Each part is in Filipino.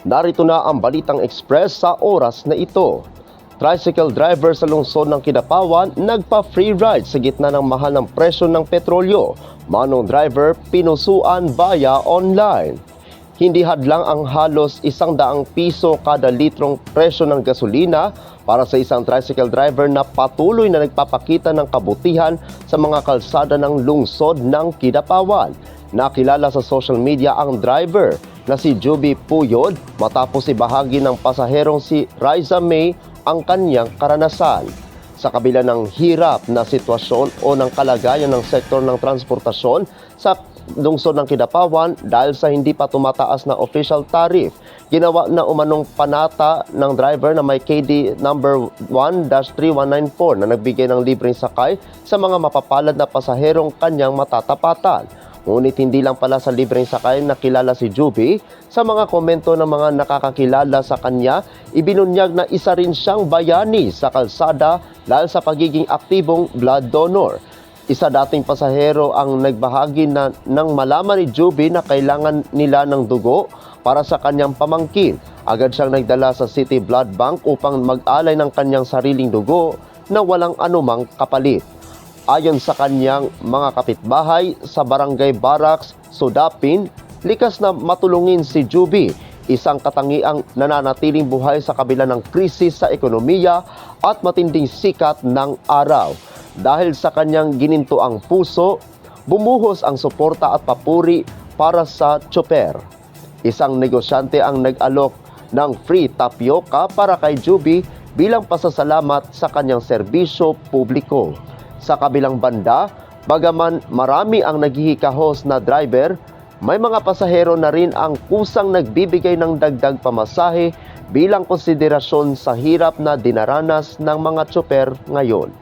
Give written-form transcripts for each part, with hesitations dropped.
Narito na ang Balitang Express sa oras na ito. Tricycle driver sa lungsod ng Kidapawan nagpa-free ride sa gitna ng mahal ng presyo ng petrolyo. Manong driver pinusuan via online. Hindi hadlang ang halos 100 piso kada litrong presyo ng gasolina para sa isang tricycle driver na patuloy na nagpapakita ng kabutihan sa mga kalsada ng lungsod ng Kidapawan. Nakilala sa social media ang driver na si Juby Puyod matapos ibahagi ng pasaherong si Riza May ang kanyang karanasan. Sa kabila ng hirap na sitwasyon o ng kalagayan ng sektor ng transportasyon sa lungsod ng Kidapawan dahil sa hindi pa tumataas na official tariff, ginawa na umanong panata ng driver na may KD number 1-3194 na nagbigay ng libreng sakay sa mga mapapalad na pasaherong kanyang matatapatan. Ngunit hindi lang pala sa libreng sakay nakilala si Juby. Sa mga komento ng mga nakakakilala sa kanya, ibinunyag na isa rin siyang bayani sa kalsada dahil sa pagiging aktibong blood donor. Isa dating pasahero ang nagbahagi na nang malaman ni Juby na kailangan nila ng dugo para sa kanyang pamangkin. Agad siyang nagdala sa City Blood Bank upang mag-alay ng kanyang sariling dugo na walang anumang kapalit. Ayon sa kanyang mga kapitbahay sa Barangay Barracks, Sudapin, likas na matulungin si Juby, isang katangiang nananatiling buhay sa kabila ng krisis sa ekonomiya at matinding sikat ng araw. Dahil sa kanyang ginintuang puso, bumuhos ang suporta at papuri para sa tsoper. Isang negosyante ang nag-alok ng free tapioca para kay Juby bilang pasasalamat sa kanyang serbisyo publiko. Sa kabilang banda, bagaman marami ang naghihikahos na driver, may mga pasahero na rin ang kusang nagbibigay ng dagdag pamasahe bilang konsiderasyon sa hirap na dinaranas ng mga tsoper ngayon.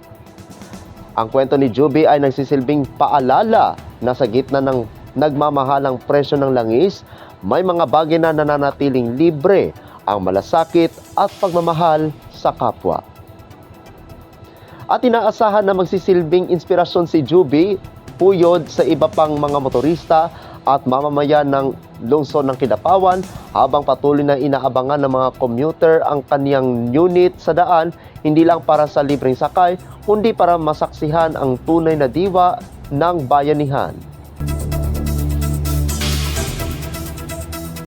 Ang kwento ni Juby ay nagsisilbing paalala na sa gitna ng nagmamahalang presyo ng langis, may mga bagay na nananatiling libre, ang malasakit at pagmamahal sa kapwa. At inaasahan na magsisilbing inspirasyon si Juby Puyod sa iba pang mga motorista at mamamayan ng lungsod ng Kidapawan habang patuloy na inaabangan ng mga commuter ang kaniyang unit sa daan, hindi lang para sa libreng sakay, kundi para masaksihan ang tunay na diwa ng bayanihan.